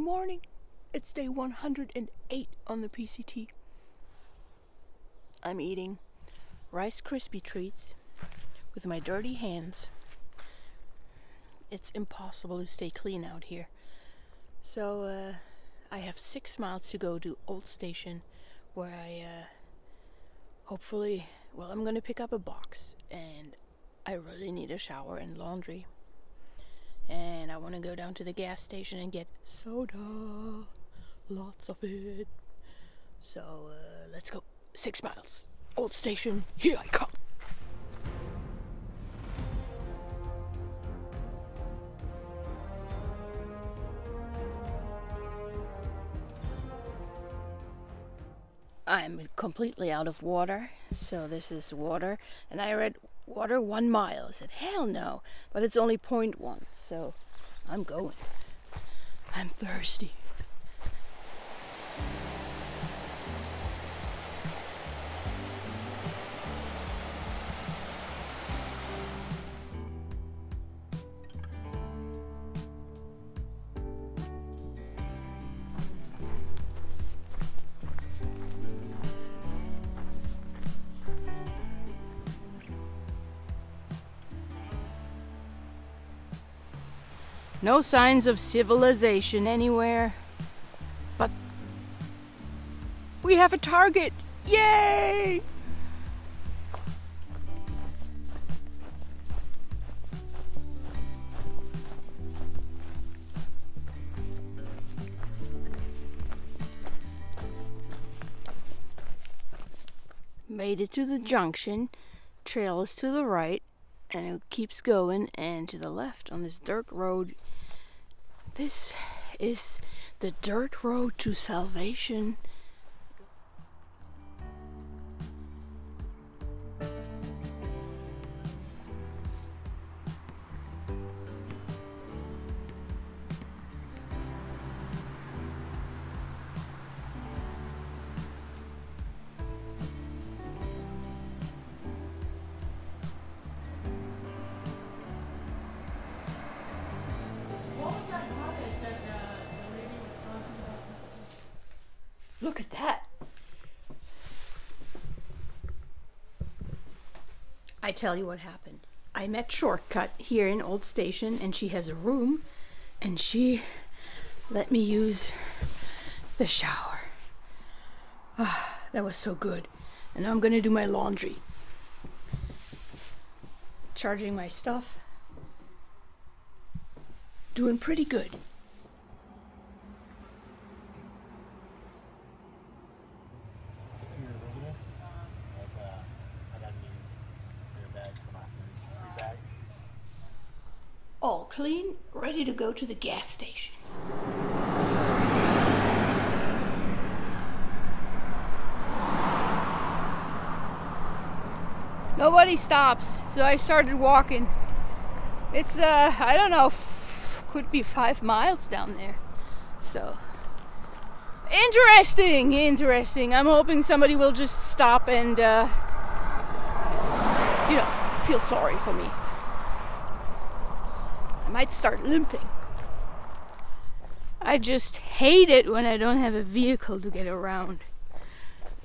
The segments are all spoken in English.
morning. It's day 108 on the PCT. I'm eating Rice Krispie treats with my dirty hands. It's impossible to stay clean out here. So I have 6 miles to go to Old Station, where I hopefully, well, I'm gonna pick up a box, and I really need a shower and laundry. And I want to go down to the gas station and get soda. Lots of it. So let's go. 6 miles. Old Station, here I come. I'm completely out of water, so this is water. And I read water 1 mile. I said, hell no, but it's only 0.1, so I'm going. I'm thirsty. No signs of civilization anywhere, but we have a target! Yay! Made it to the junction. Trail is to the right, and it keeps going, and to the left on this dirt road. This is the dirt road to salvation. Look at that. I tell you what happened. I met Shortcut here in Old Station, and she has a room, and she let me use the shower. Ah, that was so good. And now I'm gonna do my laundry. Charging my stuff. Doing pretty good. All clean, ready to go to the gas station. Nobody stops, so I started walking. It's, I don't know, could be 5 miles down there. So, interesting. I'm hoping somebody will just stop and, feel sorry for me. I might start limping. I just hate it when I don't have a vehicle to get around.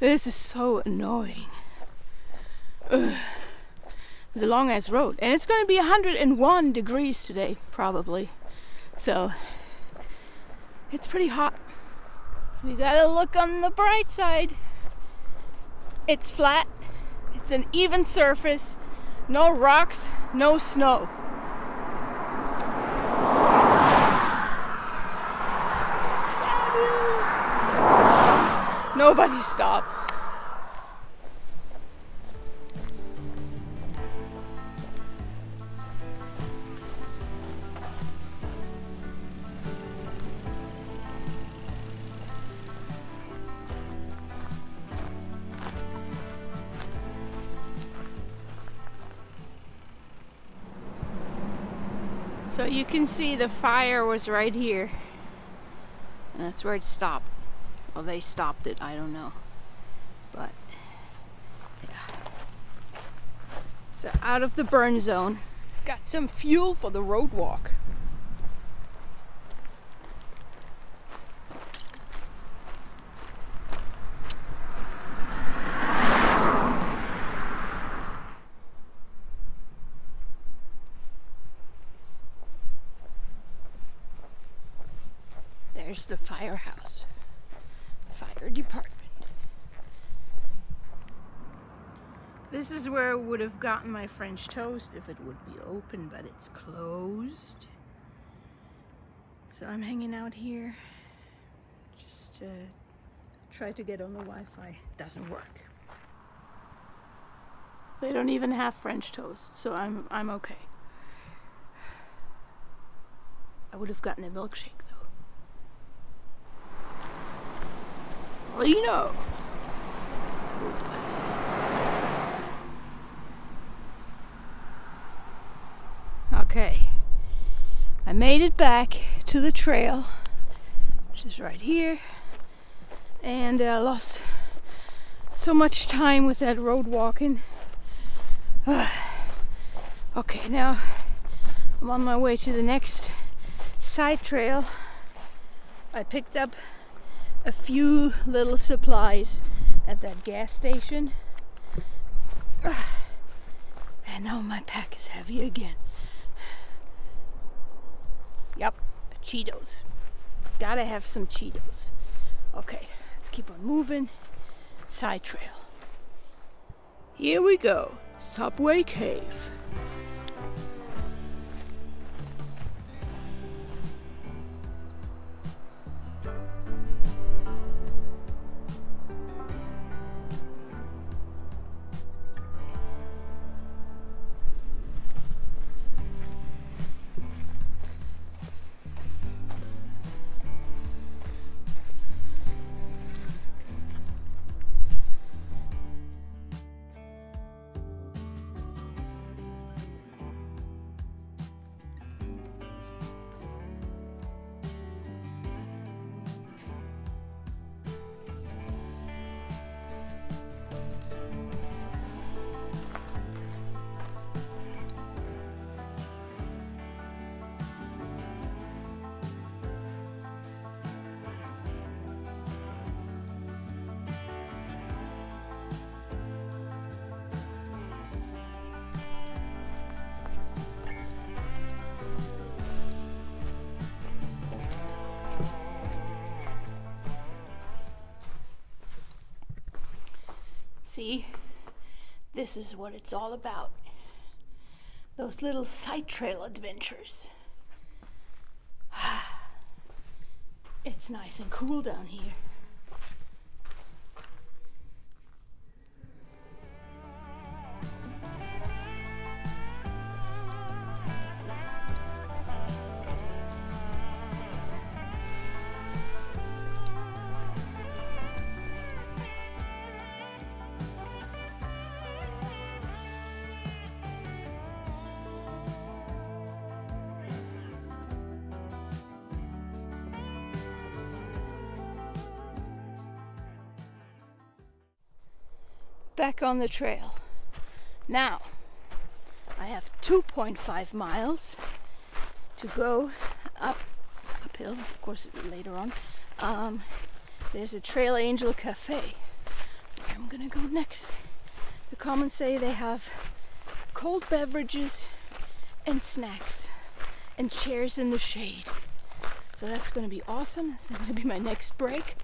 This is so annoying. Ugh. It's a long ass road, and it's going to be 101 degrees today, probably. So it's pretty hot. We gotta look on the bright side. It's flat. It's an even surface. No rocks, no snow. Nobody stops. So you can see the fire was right here. And that's where it stopped. Well, they stopped it, I don't know. But, yeah. So out of the burn zone. Got some fuel for the road walk. there's the firehouse, fire department. This is where I would have gotten my French toast if it would be open, but it's closed. So I'm hanging out here, just try to get on the Wi-Fi. Doesn't work. They don't even have French toast, so I'm okay. I would have gotten a milkshake though. Lino! Okay, I made it back to the trail, which is right here, and I lost so much time with that road walking. Okay, now I'm on my way to the next side trail. I picked up a few little supplies at that gas station, and now my pack is heavy again. Yep, Cheetos. Gotta have some Cheetos. Okay, let's keep on moving. Side trail. Here we go. Subway Cave. See, this is what it's all about. Those little side trail adventures. It's nice and cool down here. Back on the trail. Now, I have 2.5 miles to go uphill, of course later on. There's a Trail Angel Cafe where I'm gonna go next. The comments say they have cold beverages and snacks and chairs in the shade. So that's gonna be awesome. That's gonna be my next break.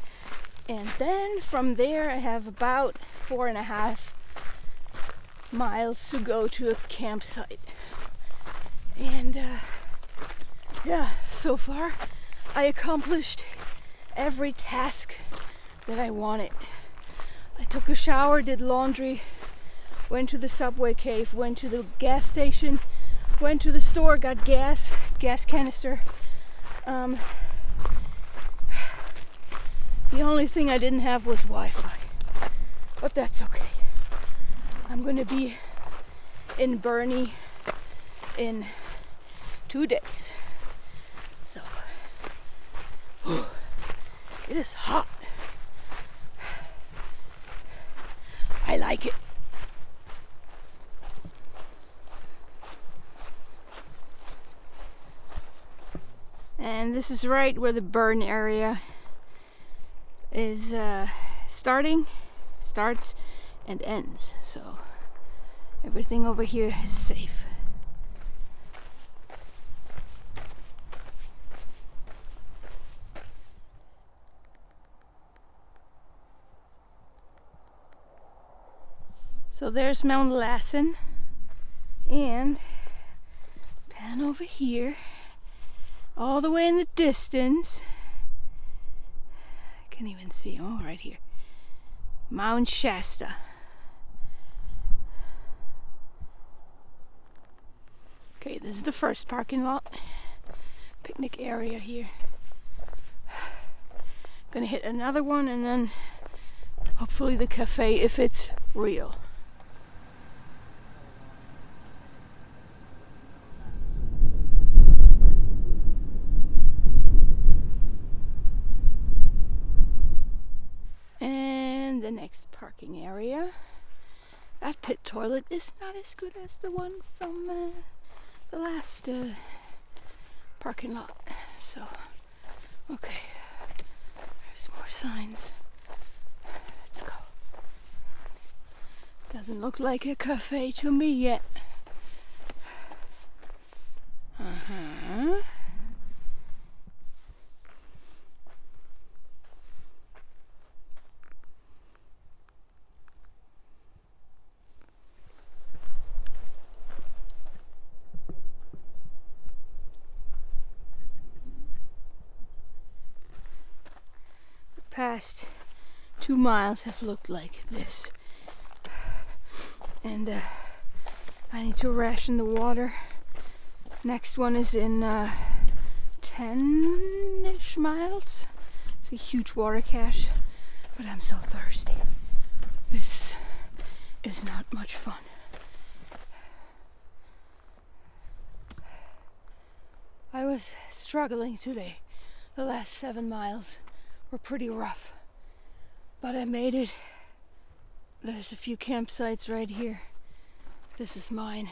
And then from there I have about 4.5 miles to go to a campsite. And yeah, so far I accomplished every task that I wanted. I took a shower, did laundry, went to the Subway Cave, went to the gas station, went to the store, got gas canister. The only thing I didn't have was Wi-Fi, but that's okay. I'm going to be in Bernie in 2 days. So, it is hot. I like it. And this is right where the burn area is starts and ends, so everything over here is safe. So there's Mount Lassen, and pan over here, all the way in the distance. I can't even see. Oh, right here. Mount Shasta. Okay, this is the first parking lot. Picnic area here. Gonna hit another one and then hopefully the cafe if it's real. And the next parking area. That pit toilet is not as good as the one from the last parking lot. So, okay, there's more signs. Let's go. Doesn't look like a cafe to me yet. Past 2 miles have looked like this, and I need to ration the water. Next one is in 10-ish miles. It's a huge water cache, but I'm so thirsty. This is not much fun. I was struggling today. The last 7 miles were pretty rough, but I made it. There's a few campsites right here. This is mine.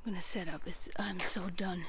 I'm gonna set up. I'm so done.